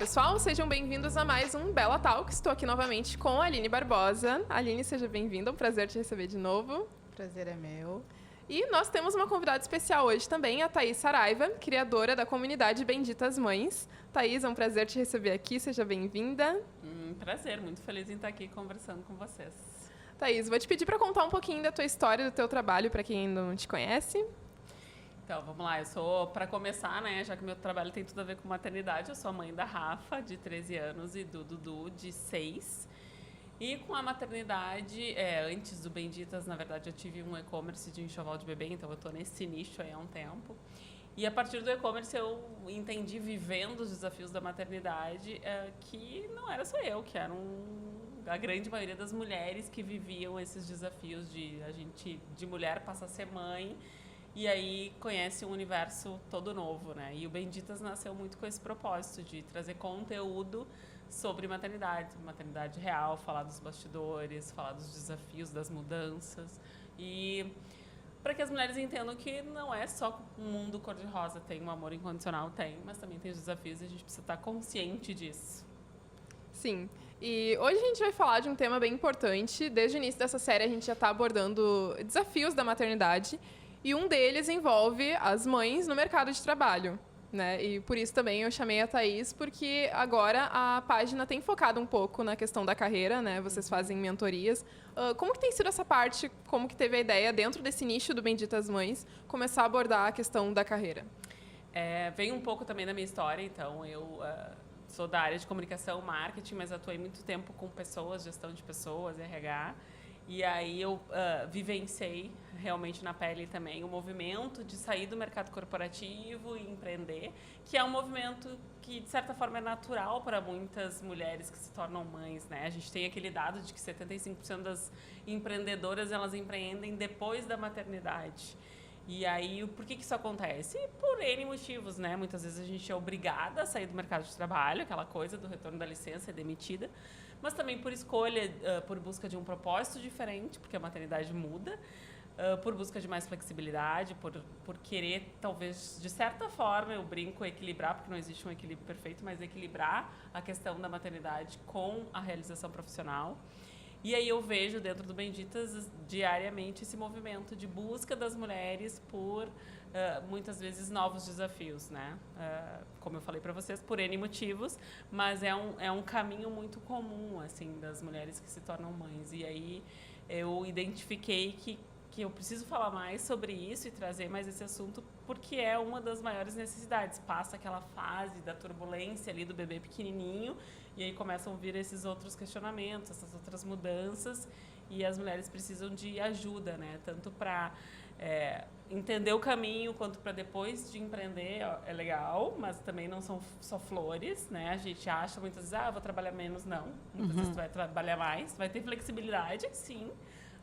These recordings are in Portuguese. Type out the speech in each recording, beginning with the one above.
pessoal, sejam bem-vindos a mais um Bela Talk. Estou aqui novamente com a Aline Barbosa. Aline, seja bem-vinda, é um prazer te receber de novo. Prazer é meu. E nós temos uma convidada especial hoje também, a Thaís Saraiva, criadora da comunidade Benditas Mães. Thaís, é um prazer te receber aqui, seja bem-vinda. Prazer, muito feliz em estar aqui conversando com vocês. Thaís, vou te pedir para contar um pouquinho da tua história, do teu trabalho, para quem ainda não te conhece. Então, vamos lá. Eu sou, para começar, né, já que meu trabalho tem tudo a ver com maternidade, eu sou a mãe da Rafa, de 13 anos, e do Dudu, de 6. E com a maternidade, antes do Benditas, na verdade, eu tive um e-commerce de enxoval de bebê, então eu estou nesse nicho aí há um tempo. E a partir do e-commerce eu entendi, vivendo os desafios da maternidade, que não era só eu, que eram a grande maioria das mulheres que viviam esses desafios de mulher passar a ser mãe. E aí conhece um universo todo novo, né? E o Benditas nasceu muito com esse propósito de trazer conteúdo sobre maternidade real, falar dos bastidores, falar dos desafios, das mudanças. E para que as mulheres entendam que não é só um mundo cor-de-rosa, tem um amor incondicional, mas também tem os desafios e a gente precisa estar consciente disso. Sim, e hoje a gente vai falar de um tema bem importante. Desde o início dessa série a gente já está abordando desafios da maternidade. E um deles envolve as mães no mercado de trabalho, né? E por isso também eu chamei a Thaís, porque agora a página tem focado um pouco na questão da carreira, né? Vocês fazem mentorias. Como que tem sido essa parte? Como que teve a ideia, dentro desse nicho do Benditas Mães, começar a abordar a questão da carreira? Vem um pouco também da minha história, então eu sou da área de comunicação, marketing, mas atuei muito tempo com pessoas, gestão de pessoas, RH. E aí eu vivenciei realmente na pele também o movimento de sair do mercado corporativo e empreender, que é um movimento que, de certa forma, é natural para muitas mulheres que se tornam mães, né? A gente tem aquele dado de que 75% das empreendedoras, elas empreendem depois da maternidade. E aí, por que isso acontece? Por N motivos, né? Muitas vezes a gente é obrigada a sair do mercado de trabalho, aquela coisa do retorno da licença, é demitida, mas também por escolha, por busca de um propósito diferente, porque a maternidade muda, por busca de mais flexibilidade, por querer, talvez, de certa forma, eu brinco, equilibrar, porque não existe um equilíbrio perfeito, mas equilibrar a questão da maternidade com a realização profissional. E aí eu vejo dentro do Benditas diariamente esse movimento de busca das mulheres por, muitas vezes, novos desafios, né? Como eu falei para vocês, por N motivos, mas é um caminho muito comum, assim, das mulheres que se tornam mães. E aí eu identifiquei que eu preciso falar mais sobre isso e trazer mais esse assunto, porque é uma das maiores necessidades. Passa aquela fase da turbulência ali do bebê pequenininho, e aí começam a vir esses outros questionamentos, essas outras mudanças, e as mulheres precisam de ajuda, né? Tanto para entender o caminho, quanto para depois de empreender, é legal, mas também não são só flores, né? A gente acha muitas vezes, vou trabalhar menos, não. Muitas vezes tu vai trabalhar mais, vai ter flexibilidade, sim,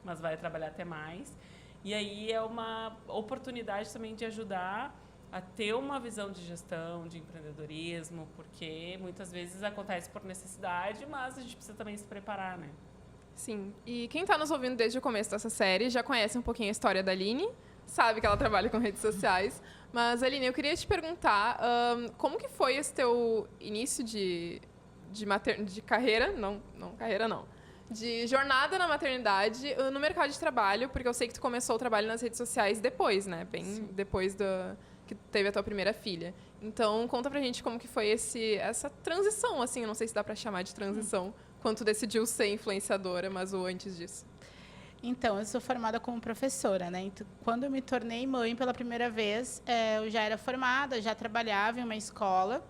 mas vai trabalhar até mais. E aí é uma oportunidade também de ajudar a ter uma visão de gestão, de empreendedorismo, porque muitas vezes acontece por necessidade, mas a gente precisa também se preparar, né? Sim, e quem está nos ouvindo desde o começo dessa série já conhece um pouquinho a história da Aline, sabe que ela trabalha com redes sociais, mas Aline, eu queria te perguntar como que foi esse teu início de carreira, de jornada na maternidade no mercado de trabalho, porque eu sei que tu começou o trabalho nas redes sociais depois, né? Bem Sim. Depois que teve a tua primeira filha. Então, conta pra gente como que foi essa transição, assim, eu não sei se dá pra chamar de transição, quando tu decidiu ser influenciadora, mas o antes disso. Então, eu sou formada como professora, né? Então, quando eu me tornei mãe pela primeira vez, eu já era formada, já trabalhava em uma escola,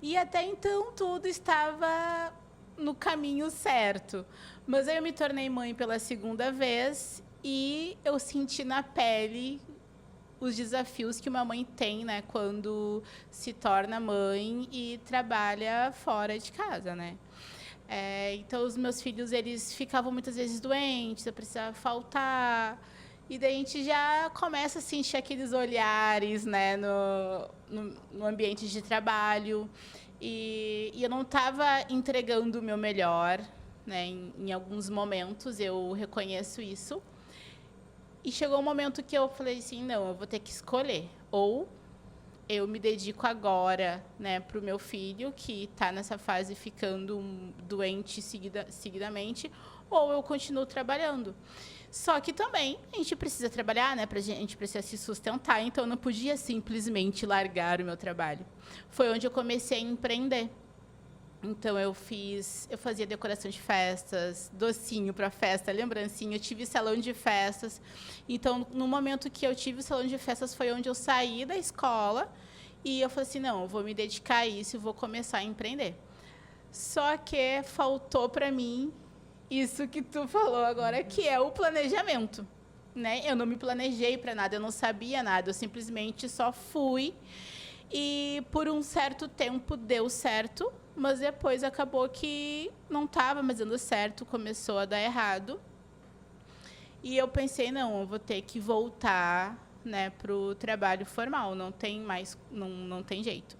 e até então tudo estava no caminho certo. Mas aí eu me tornei mãe pela segunda vez e eu senti na pele os desafios que uma mãe tem, né, quando se torna mãe e trabalha fora de casa, né? Então, os meus filhos, eles ficavam muitas vezes doentes, eu precisava faltar. E daí a gente já começa a sentir aqueles olhares, né, no ambiente de trabalho. E eu não estava entregando o meu melhor, né? Em alguns momentos eu reconheço isso. E chegou um momento que eu falei assim, não, eu vou ter que escolher. Ou eu me dedico agora, né, para o meu filho, que está nessa fase ficando doente seguidamente, ou eu continuo trabalhando. Só que também a gente precisa trabalhar, né? A gente precisa se sustentar, então eu não podia simplesmente largar o meu trabalho. Foi onde eu comecei a empreender. Então eu fazia decoração de festas, docinho para festa, lembrancinha, eu tive salão de festas. Então, no momento que eu tive o salão de festas foi onde eu saí da escola e eu falei assim, não, eu vou me dedicar a isso e vou começar a empreender. Só que faltou para mim isso que tu falou agora, que é o planejamento, né? Eu não me planejei para nada, eu não sabia nada, eu simplesmente só fui e por um certo tempo deu certo, mas depois acabou que não estava mais dando certo, começou a dar errado. E eu pensei, não, eu vou ter que voltar, né, para o trabalho formal, não tem mais, não tem jeito.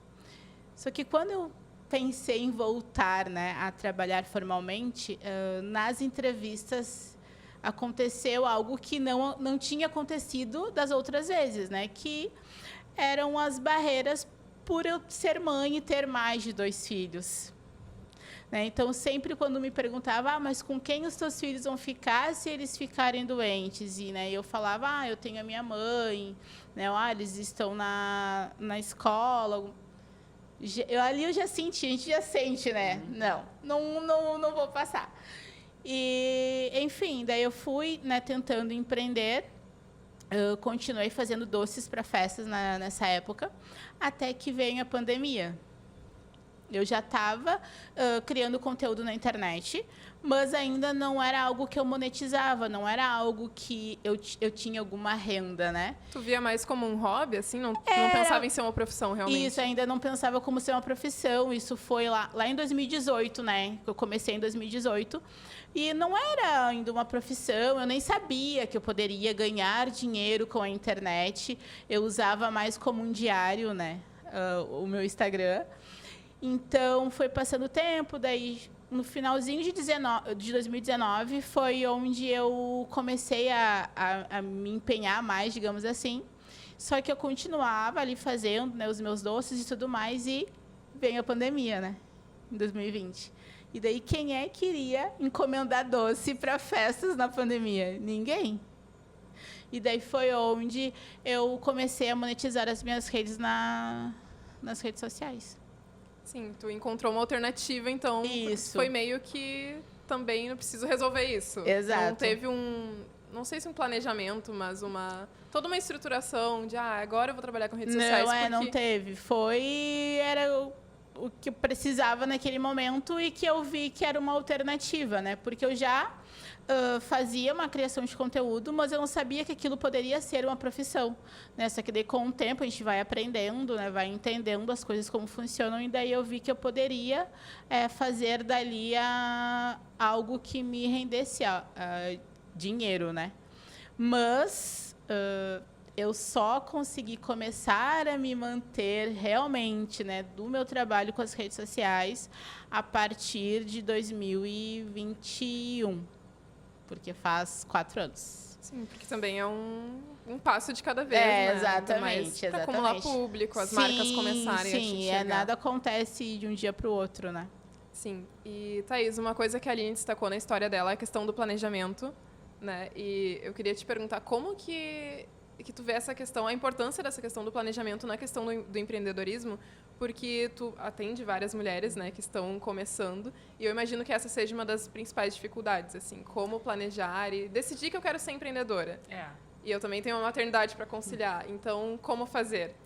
Só que quando eu pensei em voltar, né, a trabalhar formalmente, nas entrevistas aconteceu algo que não tinha acontecido das outras vezes, né, que eram as barreiras por eu ser mãe e ter mais de 2 filhos. Né? Então, sempre quando me perguntava, mas com quem os teus filhos vão ficar se eles ficarem doentes? E, né, eu falava, eu tenho a minha mãe, né, eles estão na escola. Ali eu já senti, a gente já sente, né? Não vou passar. E, enfim, daí eu fui, né, tentando empreender. Eu continuei fazendo doces para festas nessa época, até que veio a pandemia. Eu já estava criando conteúdo na internet, mas ainda não era algo que eu monetizava, não era algo que eu tinha alguma renda, né? Tu via mais como um hobby, assim? Não pensava em ser uma profissão, realmente? Isso, ainda não pensava como ser uma profissão. Isso foi lá em 2018, né? Eu comecei em 2018. E não era ainda uma profissão, eu nem sabia que eu poderia ganhar dinheiro com a internet. Eu usava mais como um diário, né? O meu Instagram. Então, foi passando o tempo, daí, no finalzinho de 2019, foi onde eu comecei a me empenhar mais, digamos assim. Só que eu continuava ali fazendo, né, os meus doces e tudo mais, e veio a pandemia, né, em 2020. E daí, quem é que iria encomendar doce para festas na pandemia? Ninguém. E daí foi onde eu comecei a monetizar as minhas redes nas redes sociais. Sim, tu encontrou uma alternativa, então Isso. Foi meio que também não preciso resolver isso. Exato. Não teve não sei se um planejamento, mas toda uma estruturação de agora eu vou trabalhar com redes sociais. Não teve. Era o que eu precisava naquele momento e que eu vi que era uma alternativa, né? Porque eu já fazia uma criação de conteúdo, mas eu não sabia que aquilo poderia ser uma profissão, né? Só que daí, com o tempo, a gente vai aprendendo, né? Vai entendendo as coisas como funcionam, e daí eu vi que eu poderia fazer dali algo que me rendesse dinheiro, né? Mas eu só consegui começar a me manter realmente, né, do meu trabalho com as redes sociais a partir de 2021. Porque faz 4 anos. Sim, porque também é um passo de cada vez, né? Exatamente. Para acumular público, as marcas começarem a te enxergar. Nada acontece de um dia para o outro, né? Sim. E, Thaís, uma coisa que a Aline destacou na história dela é a questão do planejamento, né? E eu queria te perguntar como que tu vê essa questão, a importância dessa questão do planejamento na questão do empreendedorismo, porque tu atende várias mulheres, né, que estão começando, e eu imagino que essa seja uma das principais dificuldades, assim, como planejar e decidir que eu quero ser empreendedora. E eu também tenho uma maternidade para conciliar, então como fazer?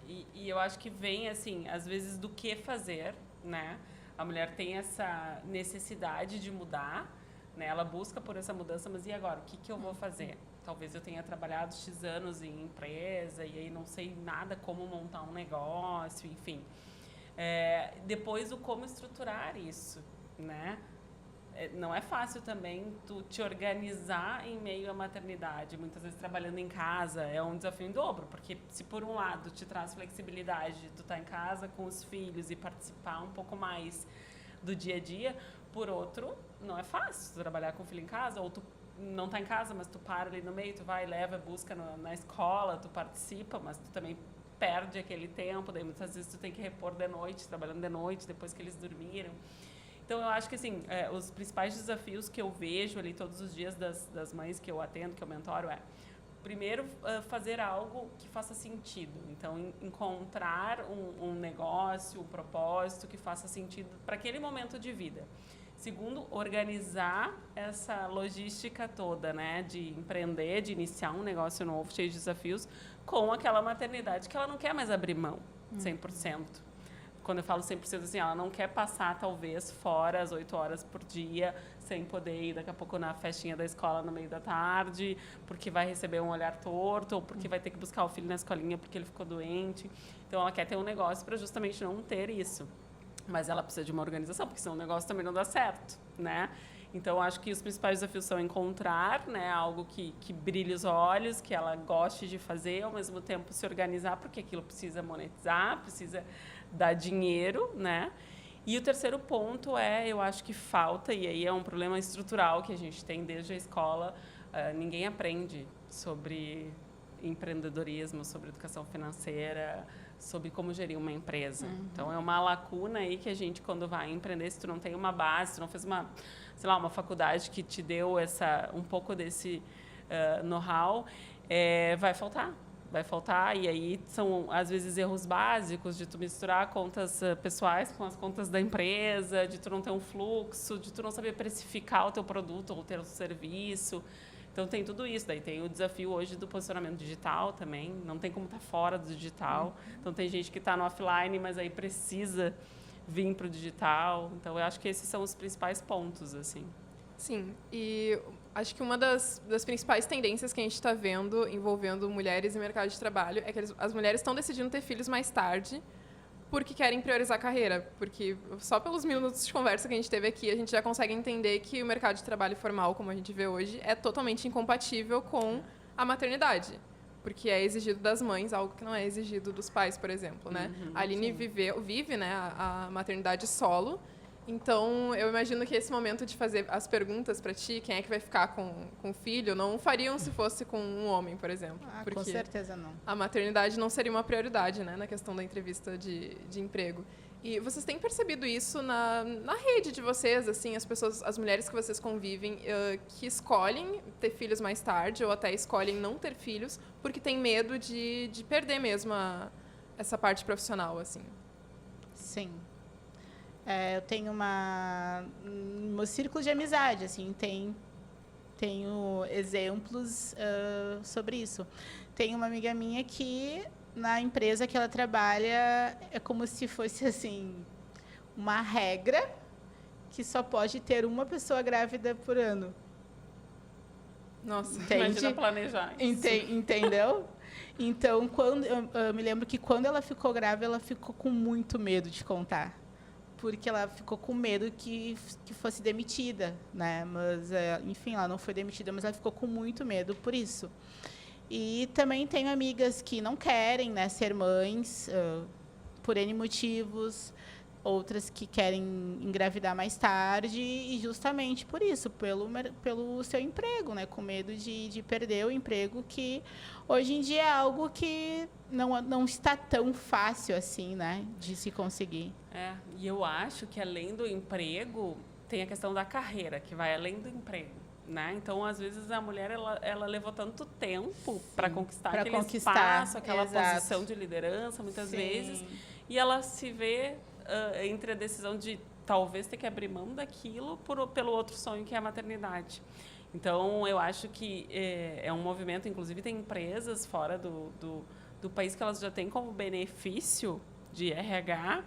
E eu acho que vem, assim, às vezes do que fazer, né? A mulher tem essa necessidade de mudar, né? Ela busca por essa mudança, mas e agora? O que eu vou fazer? Talvez eu tenha trabalhado X anos em empresa e aí não sei nada como montar um negócio, enfim. Depois, o como estruturar isso, né? Não é fácil também tu te organizar em meio à maternidade. Muitas vezes trabalhando em casa é um desafio em dobro, porque se por um lado te traz flexibilidade de tu estar em casa com os filhos e participar um pouco mais do dia a dia, por outro, não é fácil tu trabalhar com o filho em casa, ou tu não tá em casa, mas tu para ali no meio, tu vai, leva, busca na escola, tu participa, mas tu também perde aquele tempo, daí muitas vezes tu tem que repor de noite, trabalhando de noite, depois que eles dormiram. Então, eu acho que, assim, os principais desafios que eu vejo ali todos os dias das mães que eu atendo, que eu mentoro, primeiro, fazer algo que faça sentido. Então, encontrar um negócio, um propósito que faça sentido para aquele momento de vida. Segundo, organizar essa logística toda, né? De empreender, de iniciar um negócio novo, cheio de desafios, com aquela maternidade que ela não quer mais abrir mão, 100%. Quando eu falo 100%, assim, ela não quer passar, talvez, fora as 8 horas por dia, sem poder ir daqui a pouco na festinha da escola no meio da tarde, porque vai receber um olhar torto, ou porque vai ter que buscar o filho na escolinha porque ele ficou doente. Então, ela quer ter um negócio para justamente não ter isso. Mas ela precisa de uma organização, porque senão o negócio também não dá certo, né? Então, acho que os principais desafios são encontrar, né, algo que brilhe os olhos, que ela goste de fazer, ao mesmo tempo se organizar, porque aquilo precisa monetizar, precisa dar dinheiro, né? E o terceiro ponto eu acho que falta, e aí é um problema estrutural que a gente tem desde a escola, ninguém aprende sobre empreendedorismo, sobre educação financeira, sobre como gerir uma empresa. Então, é uma lacuna aí que a gente, quando vai empreender, se tu não tem uma base, se tu não fez uma faculdade que te deu um pouco desse know-how, vai faltar. Vai faltar, e aí são, às vezes, erros básicos de tu misturar contas pessoais com as contas da empresa, de tu não ter um fluxo, de tu não saber precificar o teu produto ou o teu serviço. Então, tem tudo isso. Daí tem o desafio hoje do posicionamento digital também. Não tem como estar fora do digital. Então, tem gente que está no offline, mas aí precisa vir para o digital. Então, eu acho que esses são os principais pontos, assim. Sim, e acho que uma das principais tendências que a gente está vendo envolvendo mulheres e mercado de trabalho é que as mulheres estão decidindo ter filhos mais tarde porque querem priorizar a carreira. Porque só pelos minutos de conversa que a gente teve aqui, a gente já consegue entender que o mercado de trabalho formal, como a gente vê hoje, é totalmente incompatível com a maternidade. Porque é exigido das mães algo que não é exigido dos pais, por exemplo, né? A Aline vive, né, a maternidade solo. Então, eu imagino que esse momento de fazer as perguntas para ti, quem é que vai ficar com o filho, não fariam se fosse com um homem, por exemplo. Porque com certeza não. A maternidade não seria uma prioridade, né, na questão da entrevista de emprego. E vocês têm percebido isso na rede de vocês, assim, as mulheres que vocês convivem, que escolhem ter filhos mais tarde ou até escolhem não ter filhos porque têm medo de perder mesmo essa parte profissional, assim? Sim. Eu tenho meu círculo de amizade, assim, tenho exemplos sobre isso. Tem uma amiga minha que, na empresa que ela trabalha, é como se fosse, assim, uma regra que só pode ter uma pessoa grávida por ano. Nossa, imagina planejar isso. Entendeu? Então, eu me lembro que quando ela ficou grávida, ela ficou com muito medo de contar. Porque ela ficou com medo que fosse demitida, né? Mas, enfim, ela não foi demitida, mas ela ficou com muito medo por isso. E também tenho amigas que não querem, né, ser mães por N motivos, outras que querem engravidar mais tarde e justamente por isso, pelo seu emprego, né? Com medo de perder o emprego, que hoje em dia é algo que não está tão fácil assim, né? De se conseguir. E eu acho que além do emprego, tem a questão da carreira, que vai além do emprego, né? Então, às vezes, a mulher, ela levou tanto tempo para conquistar aquele espaço, aquela posição de liderança, muitas vezes, e ela se vê entre a decisão de talvez ter que abrir mão daquilo pelo outro sonho, que é a maternidade. Então, eu acho que é um movimento, inclusive tem empresas fora do país que elas já têm como benefício de RH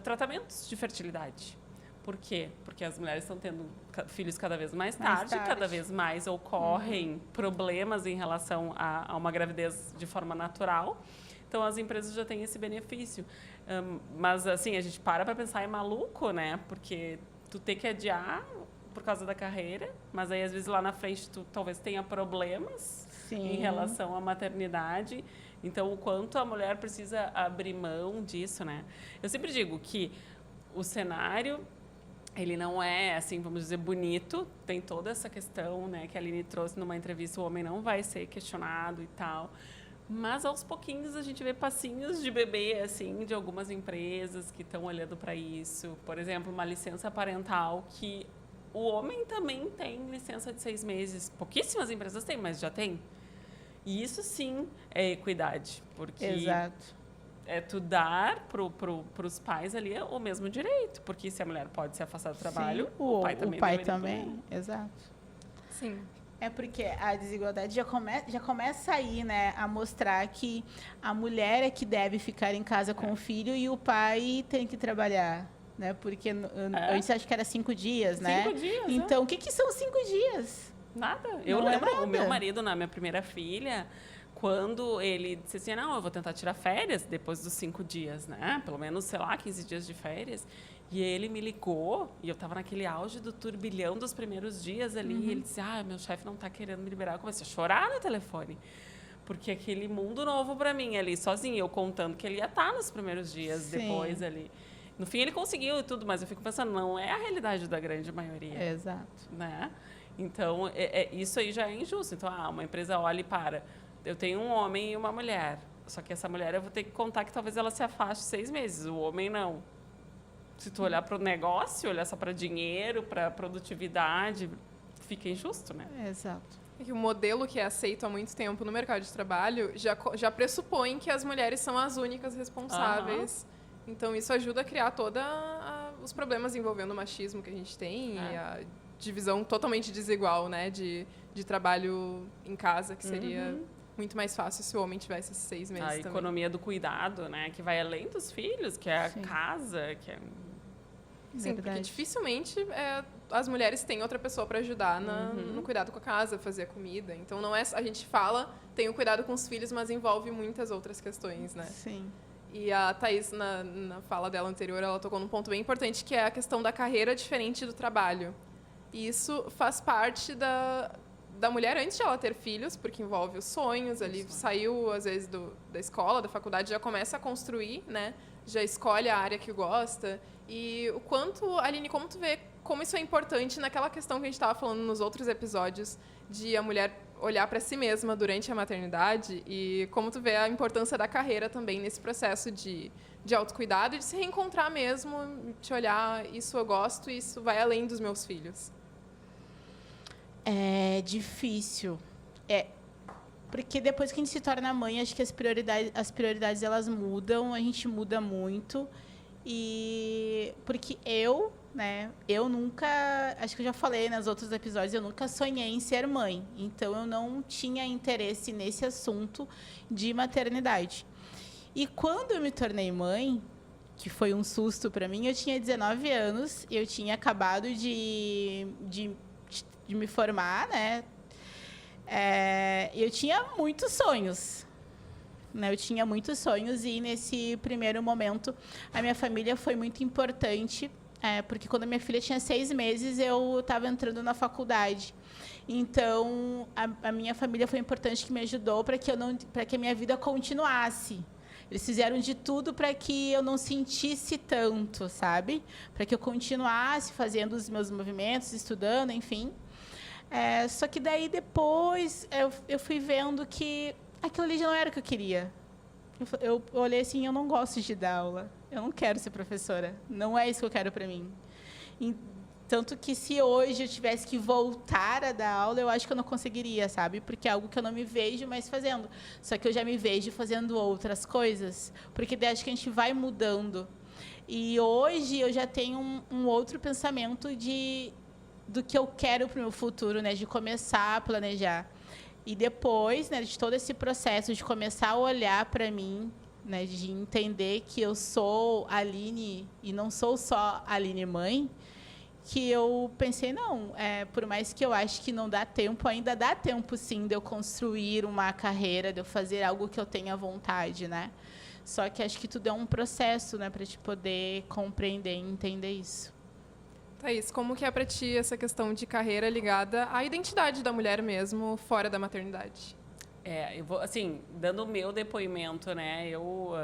tratamentos de fertilidade. Por quê? Porque as mulheres estão tendo filhos cada vez mais tarde. Cada vez mais ocorrem problemas em relação a uma gravidez de forma natural. Então, as empresas já têm esse benefício. Mas, assim, a gente para pensar, é maluco, né? Porque tu tem que adiar por causa da carreira, mas aí, às vezes, lá na frente, tu talvez tenha problemas em relação à maternidade. Então, o quanto a mulher precisa abrir mão disso, né? Eu sempre digo que o cenário, ele não é, assim, vamos dizer, bonito. Tem toda essa questão, né, que a Aline trouxe numa entrevista, o homem não vai ser questionado e tal. Mas aos pouquinhos a gente vê passinhos de bebê, assim, de algumas empresas que estão olhando para isso. Por exemplo, uma licença parental que o homem também tem licença de 6 meses. Pouquíssimas empresas têm, mas já tem. E isso sim é equidade, porque Exato. é tu dar pros pais ali o mesmo direito, porque se a mulher pode se afastar do trabalho, Sim, o pai também deveria também. poder. Exato. Sim. É porque a desigualdade já começa aí, né, a mostrar que a mulher é que deve ficar em casa com o filho e o pai tem que trabalhar, né? Porque antes acho que era 5 dias, né? 5 dias, então, o que que são 5 dias? Nada. Eu Não é lembro nada. o meu marido, na minha primeira filha, quando ele disse assim, não, eu vou tentar tirar férias depois dos 5 dias, né? Pelo menos, sei lá, 15 dias de férias. E ele me ligou, e eu estava naquele auge do turbilhão dos primeiros dias ali, e ele disse, meu chefe não está querendo me liberar. Eu comecei a chorar no telefone. Porque aquele mundo novo para mim ali, sozinho, eu contando que ele ia estar nos primeiros dias, Sim. depois ali. No fim, ele conseguiu e tudo, mas eu fico pensando, não é a realidade da grande maioria. Exato. Né? Então, isso aí já é injusto. Então, uma empresa olha e para. Eu tenho um homem e uma mulher. Só que essa mulher eu vou ter que contar que talvez ela se afaste 6 meses. O homem não. Se tu olhar para o negócio, olhar só para dinheiro, para produtividade, fica injusto, né? Exato. É que o modelo que é aceito há muito tempo no mercado de trabalho já pressupõe que as mulheres são as únicas responsáveis. Então, isso ajuda a criar todos os problemas envolvendo o machismo que a gente tem e a divisão totalmente desigual, né, de trabalho em casa, que seria muito mais fácil se o homem tivesse esses 6 meses também. A economia do cuidado, né, que vai além dos filhos, que é a Sim. casa, que é... Sim, porque Verdade. dificilmente as mulheres têm outra pessoa para ajudar no cuidado com a casa, fazer a comida. Então, não é a gente fala, tem o cuidado com os filhos, mas envolve muitas outras questões, né? Sim. E a Thaís, na fala dela anterior, ela tocou num ponto bem importante, que é a questão da carreira diferente do trabalho. E isso faz parte da mulher antes de ela ter filhos, porque envolve os sonhos, ali saiu, às vezes, da escola, da faculdade, já começa a construir, né? Já escolhe a área que gosta. E o quanto, Aline, como tu vê como isso é importante naquela questão que a gente estava falando nos outros episódios, de a mulher olhar para si mesma durante a maternidade, e como tu vê a importância da carreira também nesse processo de autocuidado e de se reencontrar mesmo, de olhar, isso eu gosto, isso vai além dos meus filhos. É difícil. Porque depois que a gente se torna mãe, acho que as prioridades elas mudam, a gente muda muito. E porque eu nunca, acho que eu já falei nos outros episódios, eu nunca sonhei em ser mãe. Então eu não tinha interesse nesse assunto de maternidade. E quando eu me tornei mãe, que foi um susto para mim, eu tinha 19 anos, eu tinha acabado de me formar, né? Eu tinha muitos sonhos. Eu tinha muitos sonhos e, nesse primeiro momento, a minha família foi muito importante, porque quando a minha filha tinha 6 meses, eu estava entrando na faculdade. Então, a minha família foi importante, que me ajudou para que a minha vida continuasse. Eles fizeram de tudo para que eu não sentisse tanto, sabe? Para que eu continuasse fazendo os meus movimentos, estudando, enfim. Só que daí, depois, eu fui vendo que aquilo ali já não era o que eu queria. Eu olhei assim, eu não gosto de dar aula. Eu não quero ser professora. Não é isso que eu quero para mim. Tanto que, se hoje eu tivesse que voltar a dar aula, eu acho que eu não conseguiria, sabe? Porque é algo que eu não me vejo mais fazendo. Só que eu já me vejo fazendo outras coisas. Porque daí acho que a gente vai mudando. E hoje eu já tenho um outro pensamento do que eu quero para o meu futuro, né? De começar a planejar. E depois, né, de todo esse processo de começar a olhar para mim, né, de entender que eu sou Aline e não sou só Aline mãe, que eu pensei, não, por mais que eu ache que não dá tempo, ainda dá tempo, sim, de eu construir uma carreira, de eu fazer algo que eu tenha vontade, né? Só que acho que tudo é um processo, né, para te poder compreender e entender isso. Thaís, como que é para ti essa questão de carreira ligada à identidade da mulher mesmo, fora da maternidade? Eu vou, assim, dando o meu depoimento, né? Eu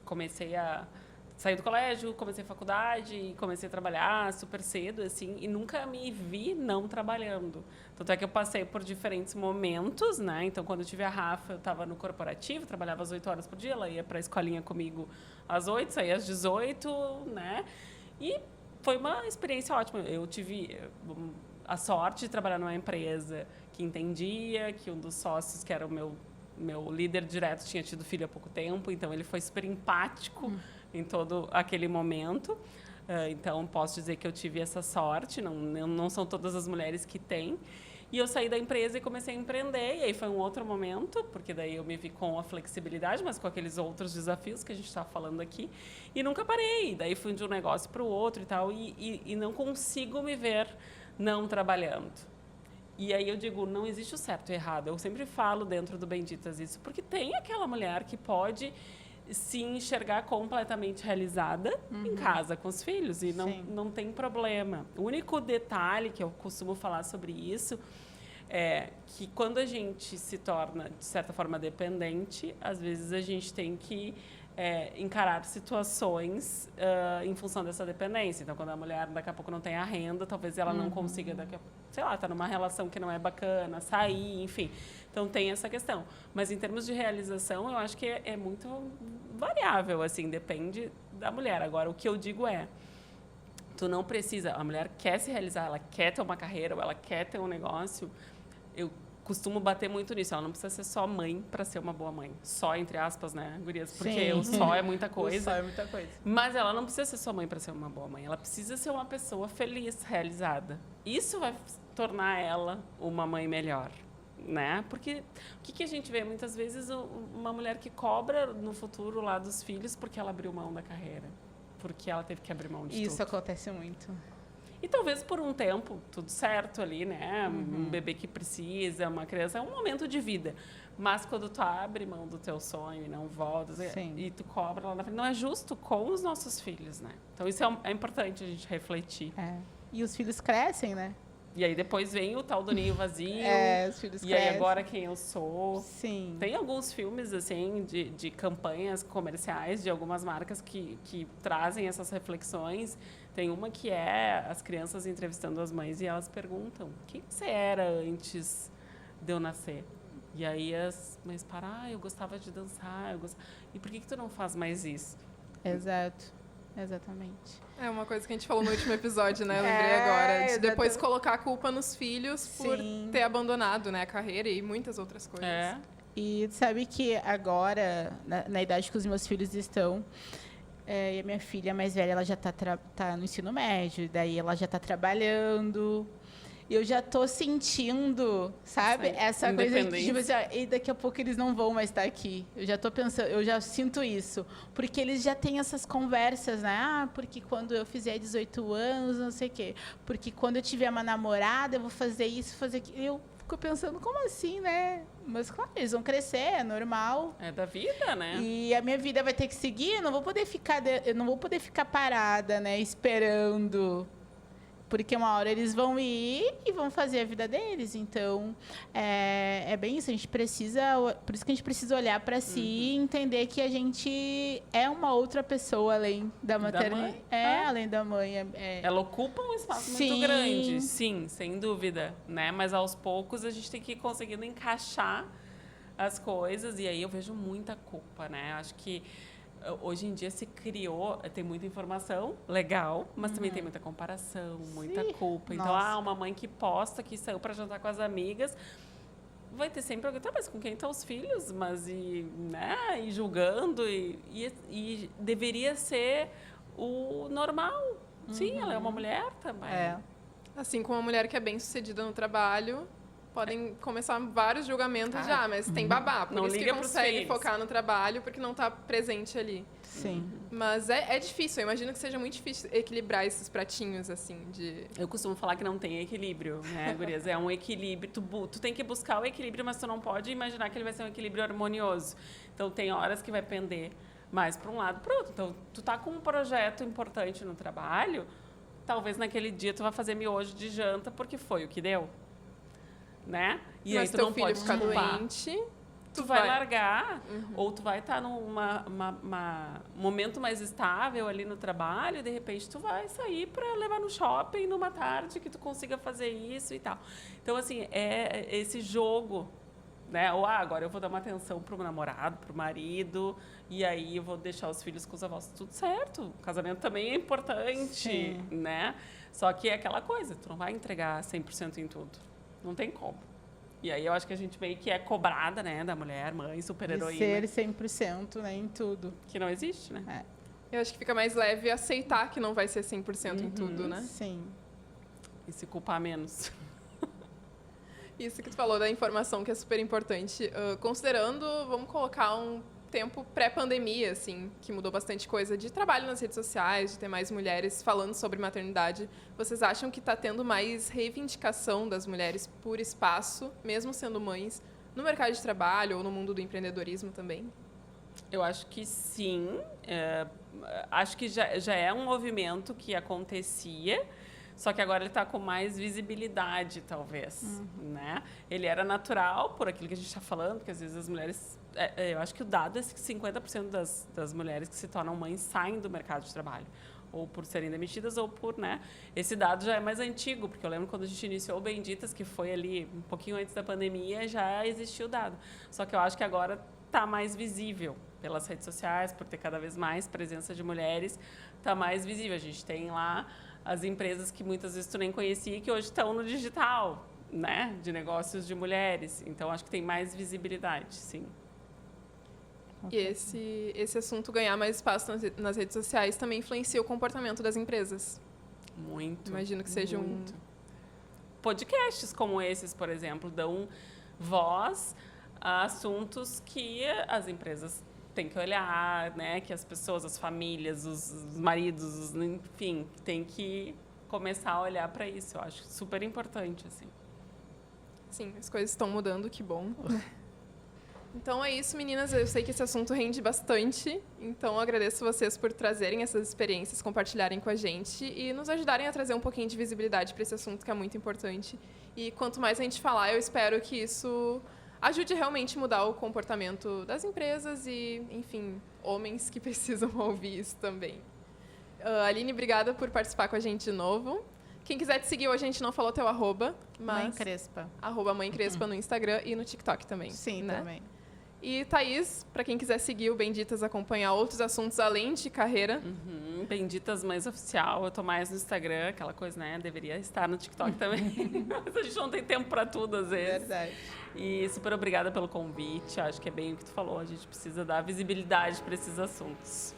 comecei a saí do colégio, comecei a faculdade, comecei a trabalhar super cedo, assim, e nunca me vi não trabalhando. Tanto é que eu passei por diferentes momentos, né? Então, quando eu tive a Rafa, eu estava no corporativo, trabalhava às 8 horas por dia, ela ia para a escolinha comigo às 8, saía às 18, né? E foi uma experiência ótima. Eu tive a sorte de trabalhar numa empresa que entendia, que um dos sócios, que era o meu líder direto, tinha tido filho há pouco tempo, então ele foi super empático em todo aquele momento. Então, posso dizer que eu tive essa sorte, não são todas as mulheres que têm. E eu saí da empresa e comecei a empreender, e aí foi um outro momento, porque daí eu me vi com a flexibilidade, mas com aqueles outros desafios que a gente está falando aqui, e nunca parei. Daí fui de um negócio para o outro e tal, e não consigo me ver não trabalhando. E aí eu digo, não existe o certo e o errado. Eu sempre falo dentro do Benditas isso, porque tem aquela mulher que pode se enxergar completamente realizada em casa com os filhos, e não tem problema. O único detalhe que eu costumo falar sobre isso é que quando a gente se torna, de certa forma, dependente, às vezes a gente tem que encarar situações em função dessa dependência. Então, quando a mulher daqui a pouco não tem a renda, talvez ela não consiga, sei lá, tá numa relação que não é bacana, sair, enfim. Então, tem essa questão. Mas, em termos de realização, eu acho que é muito variável, assim, depende da mulher. Agora, o que eu digo tu não precisa, a mulher quer se realizar, ela quer ter uma carreira, ou ela quer ter um negócio. Eu costumo bater muito nisso. Ela não precisa ser só mãe para ser uma boa mãe. Só, entre aspas, né, gurias? Porque o só é muita coisa. O só é muita coisa. Mas ela não precisa ser só mãe para ser uma boa mãe. Ela precisa ser uma pessoa feliz, realizada. Isso vai tornar ela uma mãe melhor, né? Porque o que a gente vê? Muitas vezes uma mulher que cobra no futuro lá dos filhos porque ela abriu mão da carreira. Porque ela teve que abrir mão de tudo. Isso acontece muito. E talvez por um tempo, tudo certo ali, né? Um bebê que precisa, uma criança, é um momento de vida. Mas quando tu abre mão do teu sonho e não volta, e tu cobra lá na frente, não é justo com os nossos filhos, né? Então isso é importante a gente refletir. E os filhos crescem, né? E aí depois vem o tal do ninho vazio. Os filhos e crescem. Aí agora quem eu sou. Sim. Tem alguns filmes, assim, de campanhas comerciais de algumas marcas que trazem essas reflexões. Tem uma que é as crianças entrevistando as mães e elas perguntam: quem você era antes de eu nascer? E aí as mães param: eu gostava de dançar, e por que tu não faz mais isso? Exato. Exatamente. É uma coisa que a gente falou no último episódio, né? Eu lembrei agora. De depois colocar a culpa nos filhos por ter abandonado, né, a carreira e muitas outras coisas. E sabe que agora, na idade que os meus filhos estão, e a minha filha mais velha, ela já tá no ensino médio, daí ela já está trabalhando. E eu já tô sentindo, sabe, essa coisa de tipo assim, e daqui a pouco eles não vão mais estar aqui. Eu já tô pensando, eu já sinto isso. Porque eles já têm essas conversas, né? Porque quando eu fizer 18 anos, não sei o quê. Porque quando eu tiver uma namorada, eu vou fazer isso, fazer aquilo. Eu fico pensando, como assim, né? Mas, claro, eles vão crescer, é normal. É da vida, né? E a minha vida vai ter que seguir, eu não vou poder ficar parada, né? Esperando. Porque uma hora eles vão ir e vão fazer a vida deles. Então, é bem isso. A gente precisa, por isso que a gente precisa olhar para si e entender que a gente é uma outra pessoa além da maternidade. Além da mãe. Ela ocupa um espaço muito grande, sim, sem dúvida, né? Mas aos poucos a gente tem que ir conseguindo encaixar as coisas. E aí eu vejo muita culpa, né? Acho que hoje em dia se criou, tem muita informação, legal, mas também tem muita comparação, muita culpa. Então, uma mãe que posta que saiu para jantar com as amigas, vai ter sempre alguém, mas com quem estão os filhos? Mas, e julgando, e deveria ser o normal. Sim, ela é uma mulher também. Assim como uma mulher que é bem sucedida no trabalho, podem começar vários julgamentos já, mas tem babá. Por isso que consegue focar no trabalho, porque não está presente ali. Sim. Mas é difícil. Eu imagino que seja muito difícil equilibrar esses pratinhos, assim, de... Eu costumo falar que não tem equilíbrio, né, gurias? É um equilíbrio. Tu tem que buscar o equilíbrio, mas tu não pode imaginar que ele vai ser um equilíbrio harmonioso. Então, tem horas que vai pender mais para um lado para o outro. Então, tu tá com um projeto importante no trabalho, talvez naquele dia tu vai fazer miojo de janta porque foi o que deu. Né? E mas aí tu teu não filho pode ficar culpar. doente, tu vai largar, ou tu vai estar num momento mais estável ali no trabalho, e de repente tu vai sair para levar no shopping numa tarde que tu consiga fazer isso e tal. Então, assim, é esse jogo, né? Ou agora eu vou dar uma atenção pro meu namorado, pro marido, e aí eu vou deixar os filhos com os avós. Tudo certo. O casamento também é importante, né? Só que é aquela coisa, tu não vai entregar 100% em tudo. Não tem como. E aí eu acho que a gente meio que é cobrada, né, da mulher, mãe, super-heroína. De ser 100%, né, em tudo. Que não existe, né? Eu acho que fica mais leve aceitar que não vai ser 100% em tudo, né? Sim. E se culpar menos. Isso que tu falou da informação, que é super importante. Considerando, vamos colocar um tempo pré-pandemia, assim, que mudou bastante coisa de trabalho nas redes sociais, de ter mais mulheres falando sobre maternidade. Vocês acham que está tendo mais reivindicação das mulheres por espaço, mesmo sendo mães, no mercado de trabalho ou no mundo do empreendedorismo também? Eu acho que sim. Acho que já é um movimento que acontecia, só que agora ele está com mais visibilidade, talvez, né? Ele era natural, por aquilo que a gente está falando, porque às vezes as mulheres... eu acho que o dado é que 50% das mulheres que se tornam mães saem do mercado de trabalho, ou por serem demitidas, ou por, né? Esse dado já é mais antigo, porque eu lembro quando a gente iniciou o Benditas, que foi ali um pouquinho antes da pandemia, já existia o dado. Só que eu acho que agora está mais visível pelas redes sociais, por ter cada vez mais presença de mulheres, está mais visível. A gente tem lá as empresas que muitas vezes tu nem conhecia, que hoje estão no digital, né? De negócios de mulheres. Então, acho que tem mais visibilidade, sim. E esse assunto ganhar mais espaço nas redes sociais também influencia o comportamento das empresas. Muito. Imagino que seja Podcasts como esses, por exemplo, dão voz a assuntos que as empresas têm que olhar, né? Que as pessoas, as famílias, os maridos, enfim, têm que começar a olhar para isso. Eu acho super importante, assim. Sim, as coisas estão mudando, que bom. Então é isso, meninas. Eu sei que esse assunto rende bastante. Então, eu agradeço vocês por trazerem essas experiências, compartilharem com a gente e nos ajudarem a trazer um pouquinho de visibilidade para esse assunto que é muito importante. E quanto mais a gente falar, eu espero que isso ajude realmente a mudar o comportamento das empresas e, enfim, homens que precisam ouvir isso também. Aline, obrigada por participar com a gente de novo. Quem quiser te seguir, hoje a gente não falou teu arroba, mas... Mãe Crespa. @Mãe Crespa no Instagram e no TikTok também. Sim, né? também. E Thaís, para quem quiser seguir o Benditas, acompanhar outros assuntos além de carreira. Benditas Mães Oficial, eu tô mais no Instagram, aquela coisa, né? Deveria estar no TikTok também. Mas a gente não tem tempo para tudo, às vezes. Verdade. E super obrigada pelo convite. Acho que é bem o que tu falou, a gente precisa dar visibilidade para esses assuntos.